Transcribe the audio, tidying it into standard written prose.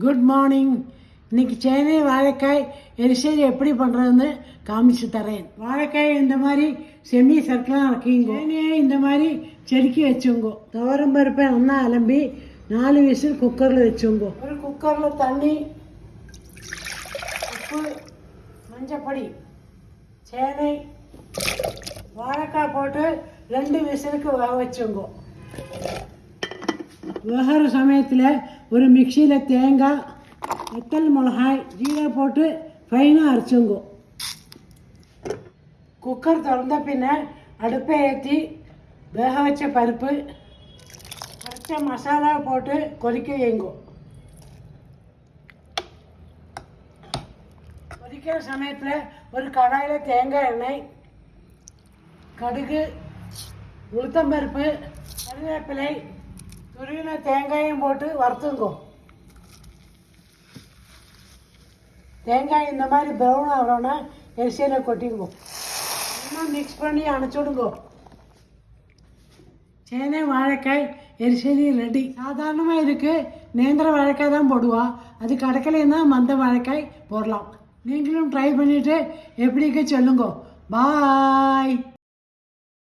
Good morning. இன்றைக்கி சேனை வாழைக்காய் எரிசல் எப்படி பண்ணுறதுன்னு காமிச்சு தரேன். வாழைக்காய் இந்த மாதிரி செமி சர்க்கெலாம் ஆக்கிங்க. சேனையை இந்த மாதிரி செதுக்கி வச்சுங்கோ. துவரம் பருப்பை நல்லா அலம்பி 4 விசில் குக்கரில் வச்சுங்கோ. ஒரு குக்கரில் தண்ணி, உப்பு, மஞ்சப்பொடி, சேனை, வாழைக்காய் போட்டு 2 விசிலுக்கு வேக வச்சுங்கோ. வேகிற சமயத்தில் ஒரு மிக்சியில் தேங்காய், வத்தல் மிளகாய், ஜீரா போட்டு ஃபைனாக அரைச்சுங்கோ. குக்கர் திறந்த பின்ன அடுப்பை ஏற்றி வேக வச்ச பருப்பு, அரைச்ச மசாலா போட்டு கொதிக்க வைங்கோ. கொதிக்கிற சமயத்தில் ஒரு கடாயில் தேங்காய் எண்ணெய், கடுகு, உளுத்தம்பருப்பு, கருவேப்பிலை, துருவின தேங்காயும் போட்டு வறுத்துங்கோ. தேங்காய் இந்த மாதிரி ப்ரௌன் ஆகிறோன்னா எரிசலில் கொட்டிங்கோ. இன்னும் மிக்ஸ் பண்ணி அணைச்சுடுங்கோ. சேனை வாழைக்காய் எரிசலி ரெடி. சாதாரணமாக இதுக்கு நேந்திர வாழைக்காய் தான் போடுவா. அது கிடைக்கலைன்னா மந்த வாழைக்காய் போடலாம். நீங்களும் ட்ரை பண்ணிவிட்டு எப்படிக்கு சொல்லுங்கோ. பாய்.